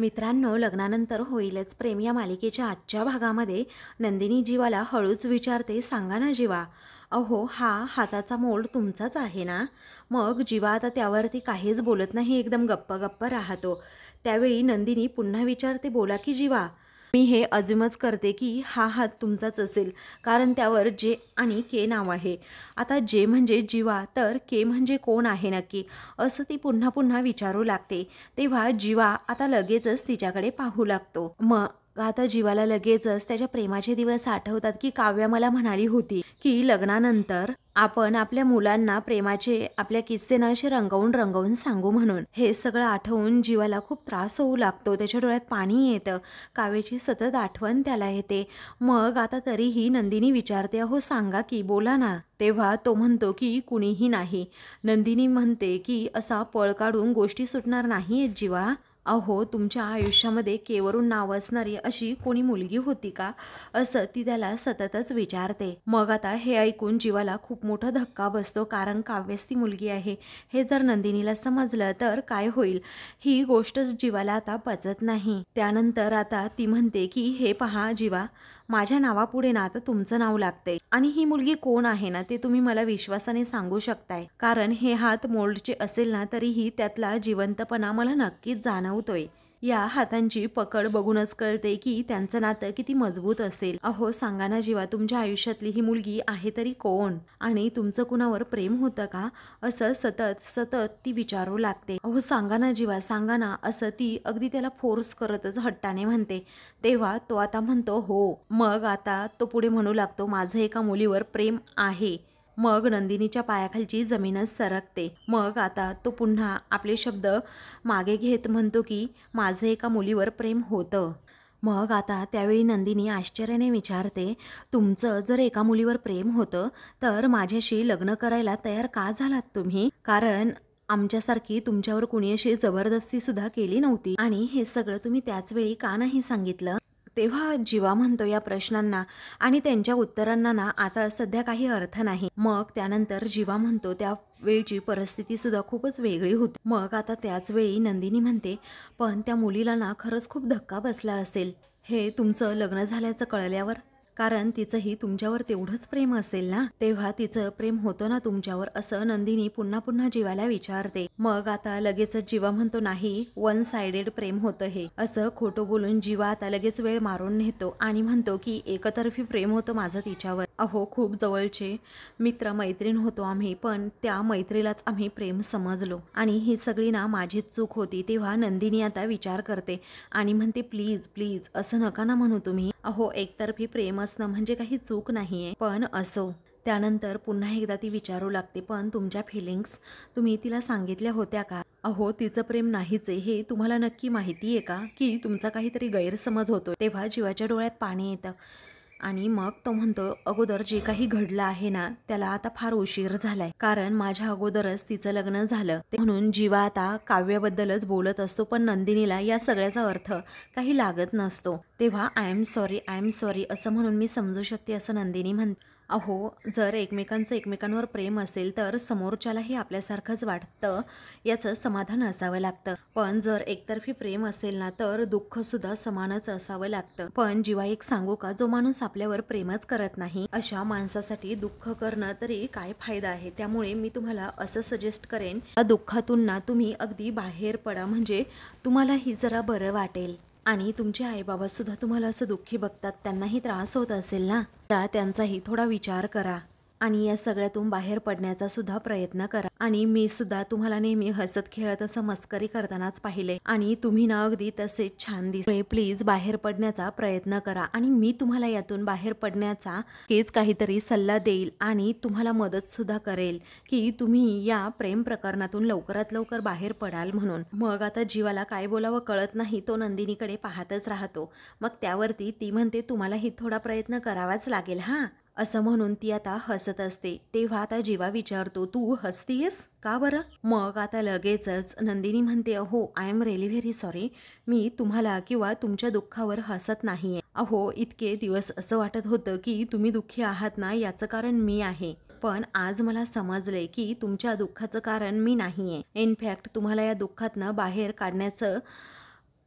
मित्रांनो, लग्नानंतर होईलच प्रेम या मालिकेच्या आजच्या भागामध्ये नंदिनी जीवाला हळूच विचारते, सांगा ना जीवा, अहो हा हाताचा मोल तुमचाच आहे ना? मग जीवा आता त्यावरती काहीच बोलत नाही, एकदम गप्प गप्प राहतो. त्यावेळी नंदिनी पुन्हा विचारते, बोला की जीवा. मी हे अजूमच करते की हा हात तुमचाच असेल, कारण त्यावर जे आणि के नाव आहे. आता जे म्हणजे जीवा, तर के म्हणजे कोण आहे नक्की, असं ती पुन्हा पुन्हा विचारू लागते. तेव्हा जीवा आता लगेचच तिच्याकडे पाहू लागतो. मग आता जीवाला लगेचच त्याच्या प्रेमाचे दिवस आठवतात की काव्या मला म्हणाली होती की लग्नानंतर आपण आपल्या मुलांना प्रेमाचे आपल्या किस्से ना असे रंगवून रंगवून सांगू म्हणून. हे सगळं आठवून जीवाला खूप त्रास होऊ लागतो, त्याच्या डोळ्यात पाणी येतं. काव्याची सतत आठवण त्याला येते. मग आता तरीही नंदिनी विचारते, अहो सांगा की, बोला ना. तेव्हा तो म्हणतो की कुणीही नाही. नंदिनी म्हणते की असा पळ काढून गोष्टी सुटणार नाहीयेत जीवा. अहो तुमच्या आयुष्यामध्ये केवरून नाव असणारी अशी कोणी मुलगी होती का, असं ती त्याला सततच विचारते. मग आता हे ऐकून जीवाला खूप मोठा धक्का बसतो, कारण काव्यास ती मुलगी आहे हे जर नंदिनीला समजलं तर काय होईल, ही गोष्टच जीवाला आता पचत नाही. त्यानंतर आता ती म्हणते की हे पहा जीवा, माझ्या नावापुढे ना आता तुमचं नाव लागतंय, आणि ही मुलगी कोण आहे ना ते तुम्ही मला विश्वासाने सांगू शकताय, कारण हे हात मोल्डचे असेल ना तरीही त्यातला जिवंतपणा मला नक्कीच जाणवतोय. या हातांची पकड बघूनच कळते की त्यांचं नातं किती मजबूत असेल. अहो सांगा ना जीवा, तुमच्या आयुष्यातली ही मुलगी आहे तरी कोण, आणि तुमचं कुणावर प्रेम होतं का, असं सतत सतत ती विचारू लागते. अहो सांगा ना जीवा, सांगा ना, असं ती अगदी त्याला फोर्स करतच हट्टाने म्हणते. तेव्हा तो आता म्हणतो हो. मग आता तो पुढे म्हणू लागतो, माझं एका मुलीवर प्रेम आहे. मग नंदिनीच्या पायाखालची जमीनच सरकते. मग आता तो पुन्हा आपले शब्द मागे घेत म्हणतो की माझं एका मुलीवर प्रेम होतं. मग आता त्यावेळी नंदिनी आश्चर्याने विचारते, तुमचं जर एका मुलीवर प्रेम होतं तर माझ्याशी लग्न करायला तयार का झालात तुम्ही? कारण आमच्यासारखी तुमच्यावर कुणी अशी जबरदस्ती सुद्धा केली नव्हती, आणि हे सगळं तुम्ही त्याच वेळी का नाही सांगितलं? तेव्हा जीवा म्हणतो, या प्रश्नांना आणि त्यांच्या उत्तरांना ना आता सध्या काही अर्थ नाही. मग त्यानंतर जीवा म्हणतो, त्या वेळची परिस्थिती सुद्धा खूपच वेगळी होती. मग आता त्याच वेळी नंदिनी म्हणते, पण त्या मुलीला ना खरंच खूप धक्का बसला असेल हे तुमचं लग्न झाल्याचं कळल्यावर, कारण तिचंही तुमच्यावर तेवढंच प्रेम असेल ना. तेव्हा तिचं प्रेम होतं ना तुमच्यावर, असं नंदिनी पुन्हा पुन्हा जीवाला विचारते. मग आता लगेचच जीवा म्हणतो, नाही, वन साइडेड प्रेम होतं हे, असं खोटं बोलून जीवा आता लगेच वेळ मारून नेतो आणि म्हणतो की एकतर्फी प्रेम होतं माझं तिच्यावर. अहो खूप जवळचे मित्र मैत्रीण होतो आम्ही, पण त्या मैत्रीलाच आम्ही प्रेम समजलो, आणि ही सगळी ना माझीच चूक होती. तेव्हा नंदिनी आता विचार करते आणि म्हणते, प्लीज प्लीज असं नका ना म्हणू तुम्ही. अहो एकतर्फी प्रेम असणं म्हणजे काही चूक नाहीये, पण असो. त्यानंतर पुन्हा एकदा ती विचारू लागते, पण तुमच्या फिलिंग्स तुम्ही तिला सांगितल्या होत्या का? अहो तिचं प्रेम नाहीच आहे हे तुम्हाला नक्की माहिती आहे का, की तुमचा काहीतरी गैरसमज होतो? तेव्हा जीवाच्या डोळ्यात पाणी येतं आणि मग तो म्हणतो, अगोदर जे काही घडलं आहे ना त्याला आता फार उशीर झालाय, कारण माझ्या अगोदरच तिचं लग्न झालं. म्हणून जीवा आता काव्याबद्दलच बोलत असतो, पण नंदिनीला या सगळ्याचा अर्थ काही लागत नसतो. तेव्हा आय एम सॉरी असं म्हणून मी समजू शकते, असं नंदिनी म्हणते. अहो जर एकमेकांचं एकमेकांवर प्रेम असेल तर समोरच्यालाही आपल्यासारखंच वाटतं, याचं समाधान असावं लागतं. पण जर एकतर्फी प्रेम असेल ना तर दुःख सुद्धा समानच असावं लागतं. पण जीवा एक सांगू का, जो माणूस आपल्यावर प्रेमच करत नाही अशा माणसासाठी दुःख करणं तरी काय फायदा आहे. त्यामुळे मी तुम्हाला असं सजेस्ट करेन, या दुःखातून ना तुम्ही अगदी बाहेर पडा, म्हणजे तुम्हालाही जरा बरं वाटेल. आणि तुमचे आईबाबा सुद्धा तुम्हाला असं दुःखी बघतात, त्यांनाही त्रास होत असेल ना, तर त्यांचाही थोडा विचार करा आणि या सगळ्यातून बाहेर पडण्याचा सुद्धा प्रयत्न करा. आणि मी सुद्धा तुम्हाला नेहमी हसत खेळत असं मस्करी करतानाच पाहिले, आणि तुम्ही ना अगदी तसेच छान दिसते. प्लीज बाहेर पडण्याचा प्रयत्न करा, आणि मी तुम्हाला यातून बाहेर पडण्याचा हेच काहीतरी सल्ला देईल आणि तुम्हाला मदत सुद्धा करेल की तुम्ही या प्रेम प्रकरणातून लवकरात लवकर बाहेर पडाल म्हणून. मग आता जीवाला काय बोलावं कळत नाही, तो नंदिनीकडे पाहतच राहतो. मग त्यावरती ती म्हणते, तुम्हालाही थोडा प्रयत्न करावाच लागेल हा, असं म्हणून ती आता हसत असते. तेव्हा आता जीवा विचारतो, तू हसतीयस का बरं? मग आता लगेचच नंदिनी म्हणते, अहो I am really very sorry, मी तुम्हाला किंवा तुमच्या दुःखावर हसत नाहीये. अहो इतके दिवस असं वाटत होतं की तुम्ही दुःखी आहात ना याचं कारण मी आहे, पण आज मला समजले की तुमच्या दुःखाचं कारण मी नाहीये. इनफॅक्ट तुम्हाला या दुःखातनं बाहेर काढण्याचं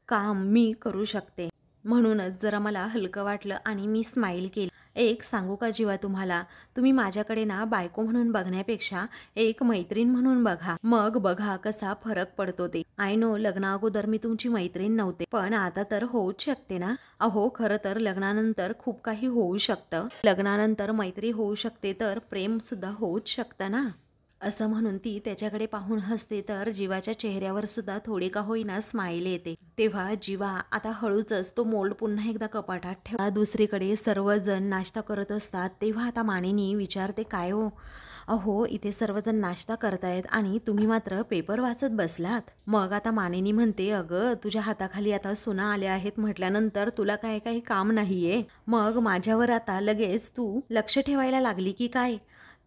काम मी करू शकते. म्हणूनच जरा मला हलकं वाटलं आणि मी स्माईल केली. एक सांगू का जीवा तुम्हाला, तुम्ही माझ्याकडे ना बायको म्हणून बघण्यापेक्षा एक मैत्रीण म्हणून बघा, मग बघा कसा फरक पडतो ते. आय नो लग्ना अगोदर मी तुमची मैत्रीण नव्हते, पण आता तर होऊच शकते ना. अहो खरं तर लग्नानंतर खूप काही होऊ शकतं. लग्नानंतर मैत्री होऊ शकते, तर प्रेम सुद्धा होऊच शकतं ना. असं म्हणून ती त्याच्याकडे पाहून हसते, तर जीवाच्या चेहऱ्यावर सुद्धा थोडी का होईना स्माईल येते. तेव्हा जीवा आता हळूच तो मोल्ड पुन्हा एकदा कपाटात ठेवा. दुसरीकडे सर्वजण नाश्ता करत असतात, तेव्हा आता मानिनी विचारते, काय हो, अहो इथे सर्वजण नाश्ता करतायत आणि तुम्ही मात्र पेपर वाचत बसलात. मग आता मानिनी म्हणते, अगं तुझ्या हाताखाली आता सुना आल्या आहेत म्हटल्यानंतर तुला काय काही काम नाहीये, मग माझ्यावर आता लगेच तू लक्ष ठेवायला लागली की काय.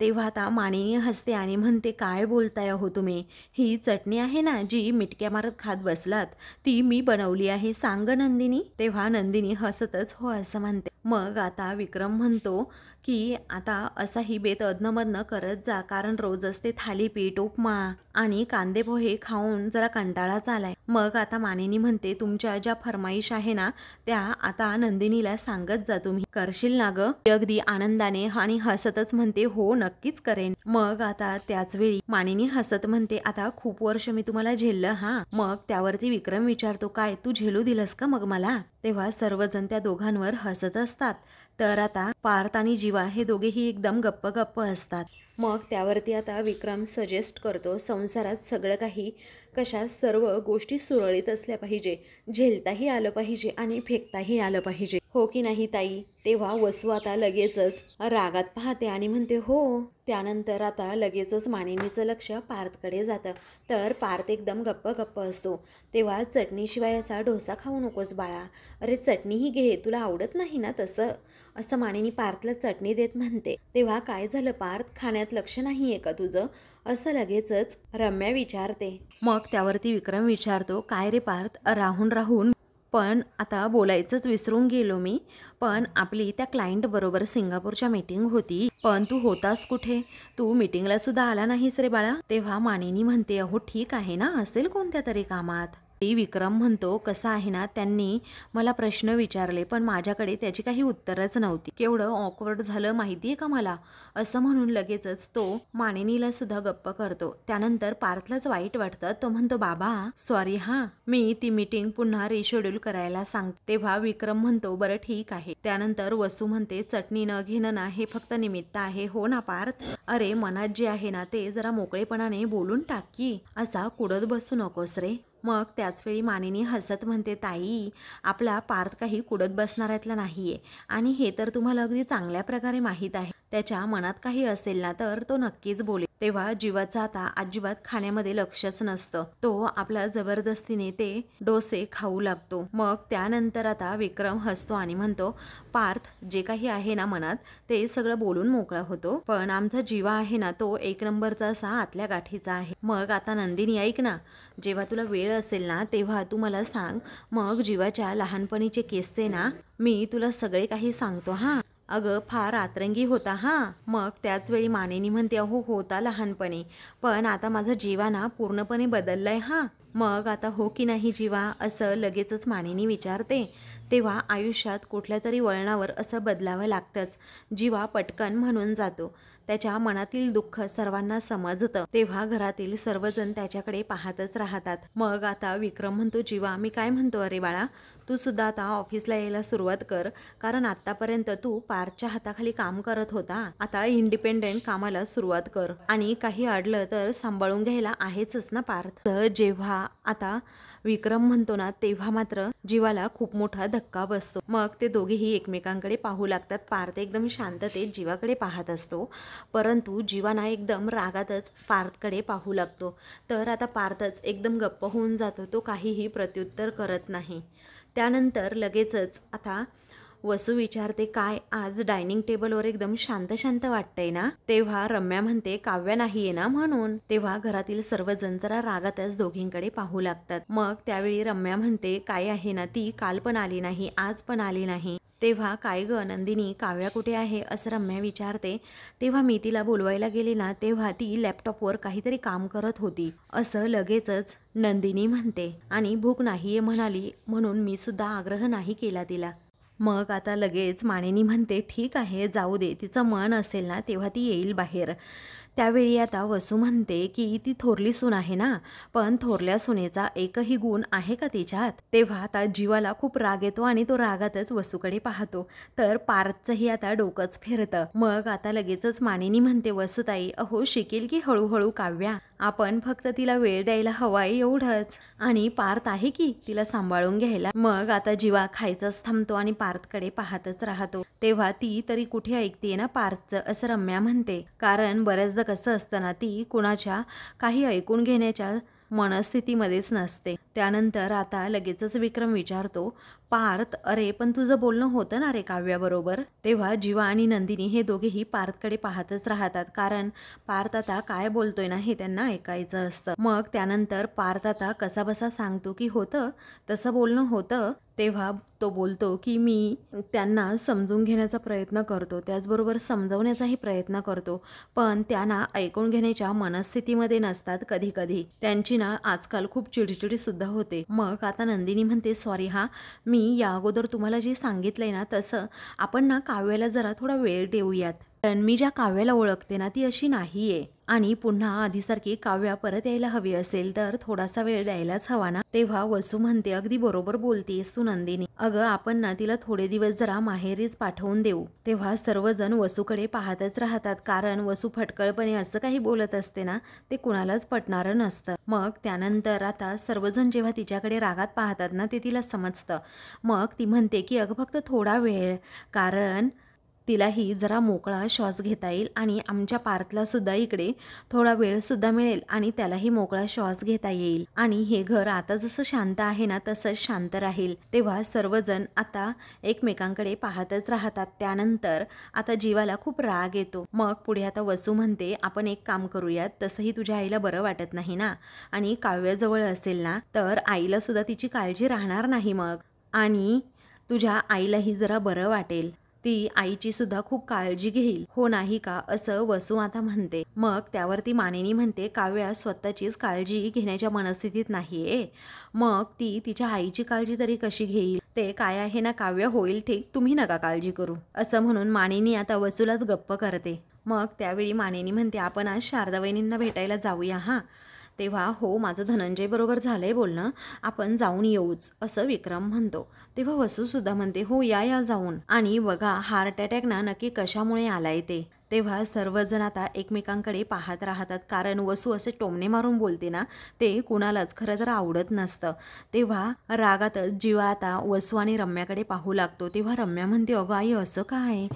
तेव्हा आता मानिनी हसते आणि म्हणते, काय बोलताय हो तुम्ही, ही चटणी आहे ना जी मिटक्या मारत खात बसलात, ती मी बनवली आहे, सांग नंदिनी. तेव्हा नंदिनी हसतच हो असं म्हणते. मग आता विक्रम म्हणतो की आता असाही बेत अधनमधनं करत जा, कारण रोज असते थालीपीठ, उपमा आणि कांदे पोहे खाऊन जरा कंटाळाच आलाय. मग आता मानिनी म्हणते, तुमच्या ज्या फरमाईश आहे ना त्या आता नंदिनीला सांगत जा, तुम्ही करशील ना ग. अगदी आनंदाने आणि हसतच म्हणते, हो नक्कीच करेन. मग आता त्याच वेळी मानिनी हसत म्हणते, आता खूप वर्ष मी तुम्हाला झेललं हा. मग त्यावरती विक्रम विचारतो, काय तू झेलू दिलंस का मग मला. तेव्हा सर्वजण त्या दोघांवर हसत असतात. तर आता पार्थ आणि जीवा हे दोघेही एकदम गप्प गप्प असतात. मग त्यावरती आता विक्रम सजेस्ट करतो, संसारात सगळं काही कशा सर्व गोष्टी सुरळीत असल्या पाहिजे, झेलताही आलं पाहिजे आणि फेकताही आलं पाहिजे, हो की नाही ताई. तेव्हा वसू आता लगेचच रागात पाहते आणि म्हणते हो. त्यानंतर आता लगेचच मानिनीचं लक्ष पार्थकडे जातं, तर पार्थ एकदम गप्प गप्प असतो. तेव्हा चटणीशिवाय असा डोसा खाऊ नकोस बाळा, अरे चटणीही घे, तुला आवडत नाही ना तसं, असं मानिनी पार्थला चटणी देत म्हणते. तेव्हा काय झालं पार्थ, खाण्यात लक्ष नाहीये का तुझं, असं लगेचच रम्या विचारते. मग त्यावरती विक्रम विचारतो, काय रे पार्थ, राहून राहून पण आता बोलायचंच विसरून गेलो मी, पण आपली त्या क्लायंट बरोबर सिंगापूरच्या मीटिंग होती, पण तू होतास कुठे, तू मीटिंगला सुद्धा आला नाहीस रे बाळा. तेव्हा मानिनी म्हणते, अहो ठीक आहे ना, असेल कोणत्या तरी कामात. ती विक्रम म्हणतो, कसं आहे ना, त्यांनी मला प्रश्न विचारले पण माझ्याकडे त्याची काही उत्तरच नव्हती, केवढं ऑकवर्ड झालं माहितीये का मला, असं म्हणून लगेचच तो मानिनीला सुद्धा गप्प करतो. त्यानंतर पार्थलाच वाईट वाटतं, तो म्हणतो, बाबा सॉरी हा, मी ती मीटिंग पुन्हा रिशेड्यूल करायला सांगते. तेव्हा विक्रम म्हणतो, बरं ठीक आहे. त्यानंतर वसू म्हणते, चटणी न घेणं ना हे फक्त निमित्त आहे, हो ना पार्थ, अरे मनात जे आहे ना ते जरा मोकळेपणाने बोलून टाक की, असा कुडत बसू नकोस रे. मग त्याचवेळी मानिनी हसत म्हणते, ताई आपला पार्थ काही कुडत बसणाऱ्यातला नाहीये आणि हे तर तुम्हाला अगदी चांगल्या प्रकारे माहीत आहे, त्याच्या मनात काही असेल ना तर तो नक्कीच बोलेल. तेव्हा जीवाचा आता अजिबात खाण्यामध्ये लक्षच नसतं, तो आपला जबरदस्तीने ते डोसे खाऊ लागतो. मग त्यानंतर आता विक्रम हसतो आणि म्हणतो, पार्थ जे काही आहे ना मनात ते सगळं बोलून मोकळा होतो, पण आमचा जीवा आहे ना तो एक नंबरचा असा आतल्या गाठीचा आहे. मग आता नंदिनी ऐक ना, जेव्हा तुला वेळ असेल ना तेव्हा तू मला सांग, मग जीवाच्या लहानपणीचे किस्से ना मी तुला सगळे काही सांगतो हा. अगं फार आतरंगी होता हा. मग त्याच वेळी मानिनी म्हणते, अहो होता लहानपणी, पण आता माझा जीवा ना पूर्णपणे बदललाय हा. मग आता हो की नाही जीवा, असं लगेचच मानिनी विचारते. तेव्हा आयुष्यात कुठल्या तरी वळणावर असं बदलावं लागतंच. जीवा पटकन म्हणून जातो, त्याच्या मनातील दुःख सर्वांना समजतं. तेव्हा घरातील सर्वजण त्याच्याकडे पाहतच राहतात. मग आता विक्रम म्हणतो, जीवा मी काय म्हणतो, अरे बाळा तू सुद्धा आता ऑफिसला यायला सुरुवात कर, कारण आतापर्यंत तू पार्थच्या हाताखाली काम करत होता, आता इंडिपेंडेंट कामाला सुरुवात कर आणि काही अडलं तर सांभाळून घ्यायला आहेच ना पार्थ. तर जेव्हा आता विक्रम म्हणतो ना तेव्हा मात्र जीवाला खूप मोठा धक्का बसतो. मग ते दोघेही एकमेकांकडे पाहू लागतात. पार्थ एकदम शांततेत जीवाकडे पाहत असतो, परंतु जीवाना एकदम रागातच पार्थकडे पाहू लागतो. तर आता पार्थच एकदम गप्प होऊन जातो, तो काहीही प्रत्युत्तर करत नाही. त्यानंतर लगेचच आता वसू विचारते, काय आज डायनिंग टेबलवर एकदम शांत शांत वाटतंय ना. तेव्हा रम्या म्हणते, काव्या नाहीये ना म्हणून. तेव्हा घरातील सर्वजण जरा रागातच दोघींकडे पाहू लागतात. मग त्यावेळी रम्या म्हणते, काय आहे ना ती काल पण आली नाही, आज पण आली नाही, तेव्हा काय ग नंदिनी, काव्या कुठे आहे असं रम्या विचारते. तेव्हा मी तिला बोलवायला गेले ना, तेव्हा ती लॅपटॉपवर काहीतरी काम करत होती असं लगेचच नंदिनी म्हणते. आणि भूक नाहीये म्हणाली म्हणून मी सुद्धा आग्रह नाही केला तिला. मग आता लगेच मानिनी म्हणते, ठीक आहे जाऊ दे, तिचं मन असेल ना तेव्हा ती येईल बाहेर. त्यावेळी आता वसू म्हणते की ती थोरली सून आहे ना, पण थोरल्या सुनेचा एकही गुण आहे का तिच्यात. तेव्हा आता जीवाला खूप राग येतो आणि तो रागातच वसूकडे पाहतो. तर पार्थचंही आता डोकंच फिरतं. मग आता लगेचच मानिनी म्हणते, वसूताई अहो शिकेल की हळूहळू काव्या, आपण फक्त तिला वेळ द्यायला हवाय एवढंच. आणि पार्थ आहे की तिला सांभाळून घ्यायला. मग आता जीवा खायचाच थांबतो आणि पार्थकडे पाहतच राहतो. तेव्हा ती तरी कुठे ऐकते ना पार्थचं असं रम्या म्हणते. कारण बऱ्याचदा कसं असतं ना, ती कुणाच्या काही ऐकून घेण्याच्या मनस्थितीमध्येच नसते. त्यानंतर आता लगेचच विक्रम विचारतो, पार्थ अरे पण तुझं बोलणं होतं ना रे काव्याबरोबर. तेव्हा जीवा आणि नंदिनी हे दोघेही पार्थकडे पाहतच राहतात. कारण पार्थ आता काय बोलतोय ना हे त्यांना ऐकायचं असतं. मग त्यानंतर पार्थ आता कसाबसा सांगतो की होतं तसं बोलणं होतं. तेव्हा तो बोलतो की मी त्यांना समजून घेण्याचा प्रयत्न करतो, त्याचबरोबर समजवण्याचाही प्रयत्न करतो, पण त्यांना ऐकून घेण्याच्या मनस्थितीमध्ये नसतात. कधी कधी त्यांची ना आजकाल खूप चिडचिडी सुद्धा होते. मग आता नंदिनी म्हणते, सॉरी हा, मी या अगोदर तुम्हाला जे सांगितलंय ना तसं आपण ना काव्याला जरा थोडा वेळ देऊयात. पण मी ज्या काव्याला ओळखते ना ती अशी नाहीये. आणि पुन्हा आधीसारखी काव्या परत यायला हवी असेल तर थोडासा वेळ द्यायलाच हवा ना. तेव्हा वसू म्हणते, अगदी बरोबर बोलतेस तू नंदिनी, अगं आपण ना तिला थोडे दिवस जरा माहेरीच पाठवून देऊ. तेव्हा सर्वजण वसूकडे पाहतच राहतात. कारण वसू फटकळपणे असं काही बोलत असते ना ते कुणालाच पटणारं नसतं. मग त्यानंतर आता सर्वजण जेव्हा तिच्याकडे रागात पाहतात ना ते तिला समजतं. मग ती म्हणते की अगं फक्त थोडा वेळ, कारण तिलाही जरा मोकळा श्वास घेता येईल आणि आमच्या पार्थला सुद्धा इकडे थोडा वेळ सुद्धा मिळेल आणि त्यालाही मोकळा श्वास घेता येईल. आणि हे घर आता जसं शांत आहे ना तसंच शांत राहील. तेव्हा सर्वजण आता एकमेकांकडे पाहतच राहतात. त्यानंतर आता जीवाला खूप राग येतो. मग पुढे आता वसू म्हणते, आपण एक काम करूयात, तसंही तुझ्या आईला बरं वाटत नाही ना आणि काव्याजवळ असेल ना तर आईला सुद्धा तिची काळजी राहणार नाही मग, आणि तुझ्या आईलाही जरा बरं वाटेल, ती आईची सुद्धा खूप काळजी घेईल, हो नाही का असं वसू आता म्हणते. मग त्यावरती मानिनी म्हणते, काव्या स्वतःचीच काळजी घेण्याच्या मनस्थितीत नाहीये, मग ती तिच्या आईची काळजी तरी कशी घेईल. ते काय आहे ना काव्य, होईल ठीक, तुम्ही नका काळजी करू असं म्हणून मानिनी आता वसूलाच गप्प करते. मग त्यावेळी मानिनी म्हणते, आपण आज शारदावहिनींना भेटायला जाऊया हा. तेव्हा हो, माझं धनंजय बरोबर झालंय बोलणं, आपण जाऊन येऊच असं विक्रम म्हणतो. तेव्हा वसूसुद्धा म्हणते, हो या जाऊन, आणि बघा हार्ट अटॅक ना नक्की कशामुळे आलाय ते. तेव्हा सर्वजण आता एकमेकांकडे पाहत राहतात. कारण वसू असे टोमणे मारून बोलते ना ते कुणालाच खरं तर आवडत नसतं. तेव्हा रागातच जीवा आता वसू आणि रम्याकडे पाहू लागतो. तेव्हा रम्या म्हणते, अगं आई असं काय,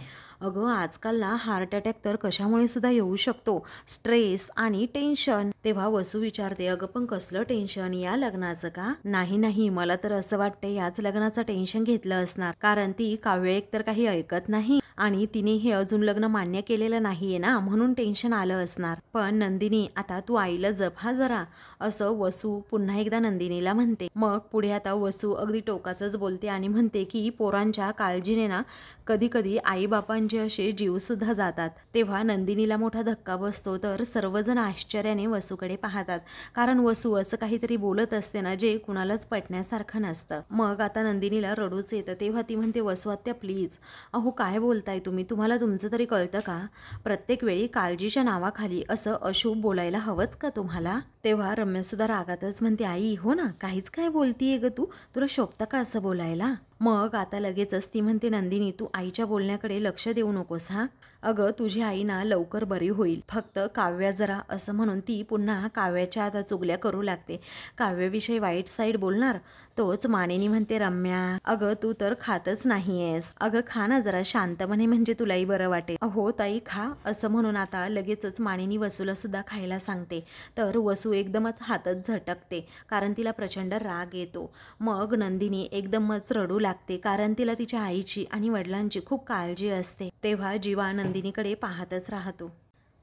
अगं आजकाल ना हार्ट अटॅक तर कशामुळे सुद्धा येऊ शकतो, स्ट्रेस आणि टेन्शन. तेव्हा वसू विचारते, अगं पण कसलं टेन्शन, या लग्नाचं का. नाही मला तर असं वाटतं याच लग्नाचं टेन्शन घेतलं असणार, कारण ती काव्य एक तर काही ऐकत नाही आणि तिने हे अजून लग्न मान्य केलेलं नाहीये ना म्हणून टेन्शन आलं असणार. पण नंदिनी आता तू आईला जप हा जरा, असं वसू पुन्हा एकदा नंदिनीला म्हणते. मग पुढे आता वसू अगदी टोकाचंच बोलते आणि म्हणते की पोरांच्या काळजीने ना कधी कधी आईबापांचे असे जीव सुद्धा जातात. तेव्हा नंदिनीला मोठा धक्का बसतो. तर सर्वजण आश्चर्याने वसूकडे पाहतात, कारण वसू असं काहीतरी बोलत असते ना जे कुणालाच पटण्यासारखं नसतं. मग आता नंदिनीला रडूच येतं. तेव्हा ती म्हणते, वसू आत्या प्लीज, अहो काय बोलताय तुम्ही, तुम्हाला तुमचं तरी कळतं का, प्रत्येक वेळी काळजीच्या नावाखाली असं अशुभ बोलायला हवंच का तुम्हाला. तेव्हा रम्या सुद्धा रागातच म्हणते, आई हो ना, काहीच काय बोलतीये ग तू, तुला शोभतं का असं बोलायला. मग आता लगेचच ती म्हणते, नंदिनी तू आईच्या बोलण्याकडे लक्ष देऊ नकोस हा, अगं तुझी आई ना लवकर बरी होईल, फक्त काव्या जरा, असं म्हणून ती पुन्हा काव्याच्या आता चुगल्या करू लागते. काव्याविषयी वाईट साईड बोलणार. तोच मानिनी म्हणते, रम्या अगं तू तर खातच नाहीयेस, अगं खा ना जरा शांतपणे, म्हणजे तुलाही बरं वाटेल. अहो ताई खा, असं म्हणून आता लगेचच मानिनी वसूला सुद्धा खायला सांगते. तर वसू एकदमच हातच झटकते, कारण तिला प्रचंड राग येतो. मग नंदिनी एकदमच रडू लागते, कारण तिला तिच्या आईची आणि वडिलांची खूप काळजी असते. तेव्हा जीवा नंदिनीकडे पाहतच राहतो.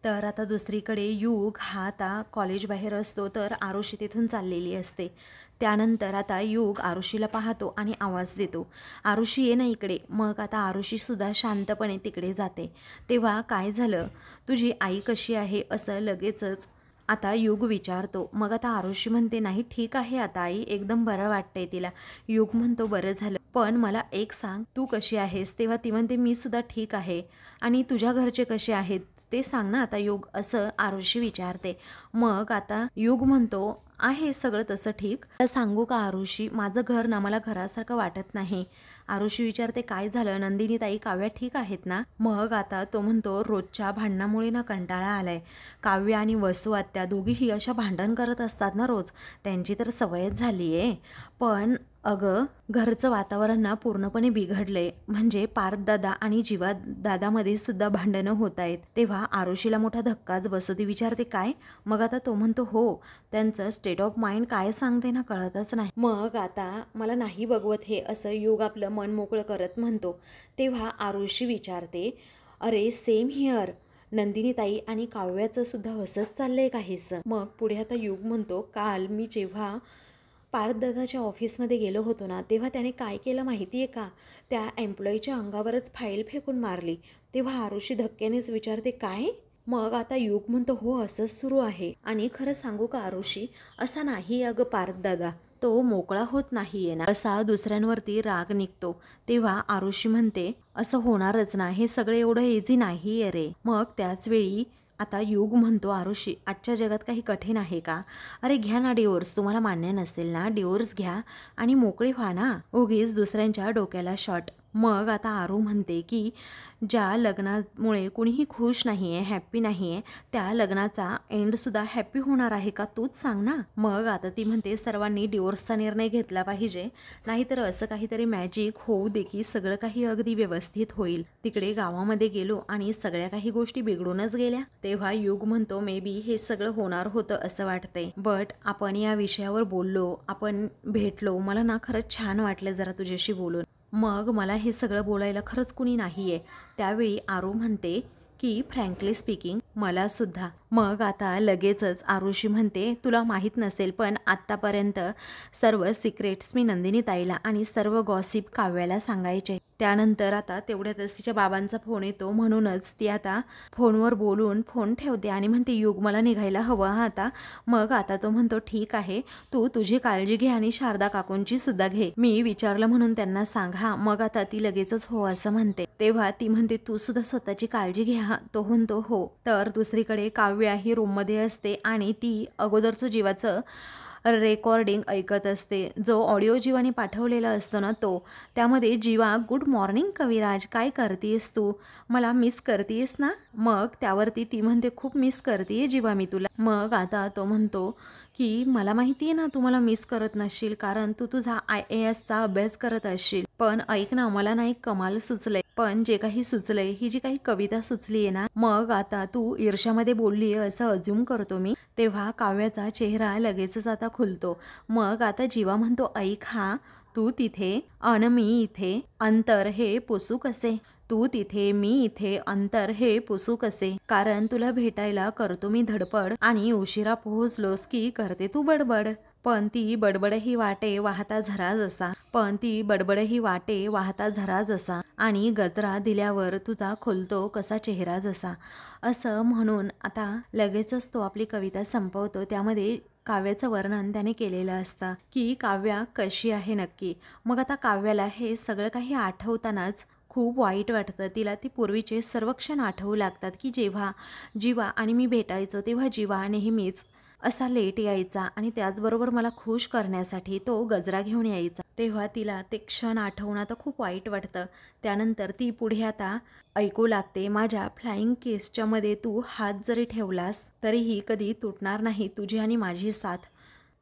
तर आता दुसरीकडे युग हा आता कॉलेज बाहेर असतो, तर आरुषी तिथून चाललेली असते. त्यानंतर आता युग आरुषीला पाहतो आणि आवाज देतो, आरुषी ये ना इकडे. मग आता आरुषीसुद्धा शांतपणे तिकडे जाते. तेव्हा काय झालं, तुझी आई कशी आहे असं लगेचच आता युग विचारतो. मग आता आरुषी म्हणते, नाही ठीक आहे आता आई, एकदम बरं वाटतंय तिला. युग म्हणतो, बरं झालं, पण मला एक सांग, तू कशी आहेस. तेव्हा ती म्हणते, मी सुद्धा ठीक आहे. आणि तुझ्या घरचे कसे आहेत ते सांग ना आता युग, असं आरुषी विचारते. मग आता युग म्हणतो, आहे सगळं तसं ठीक. सांगू का आरुषी, माझं घर ना मला घरासारखं वाटत नाही. आरुषी विचारते, काय झालं नंदिनी ताई, काव्या ठीक आहेत ना. मग आता तो म्हणतो, रोजच्या भांडणामुळे ना कंटाळा आलाय. काव्य आणि वसू आत्या दोघीही अशा भांडण करत असतात ना रोज, त्यांची तर सवयच झाली आहे. पण अगं घरचं वातावरण ना पूर्णपणे बिघडलंय. म्हणजे पार्थदादा आणि जीवा दादामध्ये सुद्धा भांडणं होत आहेत. तेव्हा आरुषीला मोठा धक्काच बसतो. ती विचारते, काय. मग आता तो म्हणतो, हो, त्यांचं स्टेट ऑफ माइंड काय सांगते ना कळतच नाही. मग आता मला नाही बघवत हे, असं युग आपलं मन मोकळं करत म्हणतो. तेव्हा आरुषी विचारते, अरे सेम हिअर, नंदिनी ताई आणि काव्याचं सुद्धा असंच चाललंय काहीसं. मग पुढे आता युग म्हणतो, काल मी जेव्हा पार्थदादाच्या ऑफिसमध्ये गेलो होतो ना, तेव्हा त्याने काय केलं माहिती आहे का, त्या एम्प्लॉईच्या अंगावरच फाईल फेकून मारली. तेव्हा आरुषी धक्क्यानेच विचारते, काय. मग आता युग म्हणतो, हो असंच सुरू आहे. आणि खरं सांगू का आरुषी, असा नाही अगं पार्थदादा, तो मोकळा होत नाहीये ना, असा दुसऱ्यांवरती राग निघतो. तेव्हा आरुषी म्हणते, असं होणारच ना, हे सगळं एवढं इझी नाहीये रे. मग त्याच वेळी आता युग म्हणतो, आरुषी आजच्या जगात काही कठीण आहे का. अरे घ्या ना डिवोर्स, तुम्हाला मान्य नसेल ना डिवोर्स घ्या आणि मोकळे व्हा ना, उगीच दुसऱ्यांच्या डोक्याला शॉट. मग आता आरू म्हणते की ज्या लग्नामुळे कुणीही खुश नाही आहे, हॅप्पी नाही आहे, त्या लग्नाचा एंडसुद्धा हॅप्पी होणार आहे का, तूच सांग ना. मग आता ती म्हणते, सर्वांनी डिवोर्सचा निर्णय घेतला पाहिजे, नाहीतर असं काहीतरी मॅजिक होऊ दे की सगळं काही अगदी व्यवस्थित होईल. तिकडे गावामध्ये गेलो आणि सगळ्या काही गोष्टी बिघडूनच गेल्या. तेव्हा युग म्हणतो, मे बी हे सगळं होणार होतं असं वाटतंय, बट आपण या विषयावर बोललो, आपण भेटलो, मला ना खरंच छान वाटलं जरा तुझ्याशी बोलून. मग मला हे सगळं बोलायला खरंच कुणी नाही आहे. त्यावेळी आरू म्हणते की फ्रँकली स्पीकिंग मला सुद्धा. मग आता लगेचच आरुषी म्हणते, तुला माहीत नसेल पण आत्तापर्यंत सर्व सिक्रेट्स मी नंदिनी ताईला आणि सर्व गॉसिप काव्याला सांगायचे. त्यानंतर आता तेवढ्यातच तिच्या बाबांचा फोन येतो, म्हणूनच ती आता फोनवर बोलून फोन ठेवते आणि म्हणते, युग मला निघायला हवं हा आता. मग आता तो म्हणतो, ठीक आहे, तू तुझी काळजी घे आणि शारदा काकूंची सुद्धा घे, मी विचारलं म्हणून त्यांना सांग हा. मग आता ती लगेचच हो असं म्हणते. तेव्हा ती म्हणते, तू सुद्धा स्वतःची काळजी घे हा. तो म्हणतो हो. तर दुसरीकडे काव्या ही रूममध्ये असते आणि ती अगोदरचं जीवाचं रेकॉर्डिंग ऐकत असते, जो ऑडिओ जीवाने पाठवलेला असतो ना तो. त्यामध्ये, जीवा गुड मॉर्निंग कविराज, काय करतेस तू, मला मिस करतेस ना. मग त्यावरती ती म्हणते, खूप मिस करते जीवा मी तुला. मग आता तो म्हणतो की मला माहिती आहे ना तू मला मिस करत नसशील, कारण तू तुझा IASचा अभ्यास करत असशील, पण ऐक ना, मला ना एक कमाल सुचलंय. पण जे काही सुचलंय, ही जी काही कविता सुचली आहे ना, मग आता तू ईर्ष्यामध्ये बोलली आहे असं अज्युम करतो मी. तेव्हा काव्याचा चेहरा लगेचच आता खुलतो. मग आता जीवा म्हणतो, ऐक हा, तू तिथे अन मी इथे, अंतर हे पुसू कसे. तू तिथे मी इथे, अंतर हे पुसू कसे, कारण तुला भेटायला करतो मी धडपड आणि उशिरा पोहोचलोस की करते तू बडबड. पण ती बडबडही वाटे वाहता झरा जसा, पण ती बडबडही वाटे वाहता झरा जसा, आणि गजरा दिल्यावर तुझा खुलतो कसा चेहरा जसा. असं म्हणून आता लगेचच तो आपली कविता संपवतो. त्यामध्ये काव्याचं वर्णन त्याने केलेलं असतं की काव्या कशी आहे नक्की. मग आता काव्याला हे सगळं काही आठवतानाच खूप वाईट वाटतं. तिला ती पूर्वीचे सर्व क्षण आठवू लागतात की जेव्हा जीवा आणि मी भेटायचो, तेव्हा जीवा नेहमीच असा लेट यायचा आणि त्याचबरोबर मला खुश करण्यासाठी तो गजरा घेऊन यायचा. तेव्हा तिला ते क्षण आठवून आता खूप वाईट वाटतं. त्यानंतर ती पुढे आता ऐकू लागते, माझ्या फ्लाइंग केसच्या मध्ये तू हात जरी ठेवलास तरीही कधी तुटणार नाही तुझी आणि माझी साथ.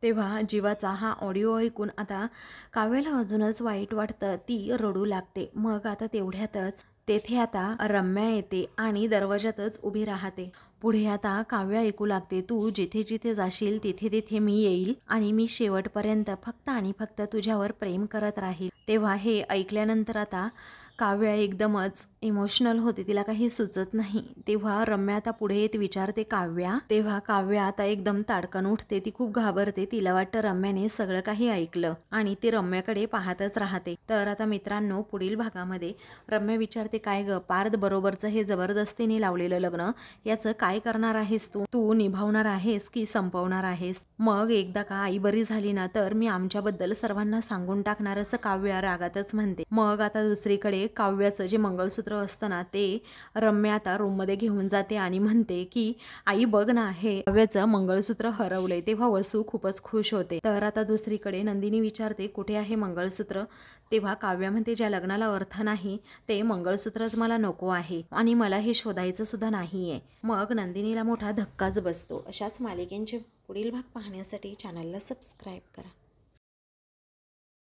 तेव्हा जीवाचा हा ऑडिओ ऐकून आता काव्याला अजूनच वाईट वाटतं, ती रडू लागते. मग आता तेवढ्यातच तेथे आता रम्या येते आणि दरवाजातच उभी राहते. पुढे आता काव्या ऐकू लागते, तू जिथे जिथे जाशील तिथे तिथे मी येईल आणि मी शेवटपर्यंत फक्त आणि फक्त तुझ्यावर प्रेम करत राहील. तेव्हा हे ऐकल्यानंतर आता काव्या एकदमच इमोशनल होते, तिला काही सुचत नाही. तेव्हा रम्या आता पुढे येत विचारते काव्या. तेव्हा काव्या आता एकदम ताडकन उठते, ती खूप घाबरते. तिला वाटतं रम्याने सगळं काही ऐकलं आणि ती रम्याकडे पाहतच राहते. तर आता मित्रांनो, पुढील भागामध्ये रम्या विचारते, काय ग पार्थ बरोबरचं हे जबरदस्तीने लावलेलं लग्न याचं काय करणार आहेस तू? तू निभावणार आहेस की संपवणार आहेस? मग एकदा का आई बरी झाली ना तर मी आमच्याबद्दल सर्वांना सांगून टाकणार, असं काव्या रागातच म्हणते. मग आता दुसरीकडे काव्याचं जे मंगळसूत्र असतं ना ते रम्या आता रूममध्ये घेऊन जाते आणि म्हणते की आई बघ ना, हे काव्याचं मंगळसूत्र हरवलंय. तेव्हा वसू खूपच खुश होते. तर आता दुसरीकडे नंदिनी विचारते, कुठे आहे मंगळसूत्र? तेव्हा काव्या म्हणते, ज्या लग्नाला अर्थ नाही ते मंगळसूत्रच मला नको आहे आणि मला हे शोधायचं सुद्धा नाहीये. मग नंदिनीला मोठा धक्काच बसतो. अशाच मालिकेंचे पुढील भाग पाहण्यासाठी चॅनलला सबस्क्राईब करा.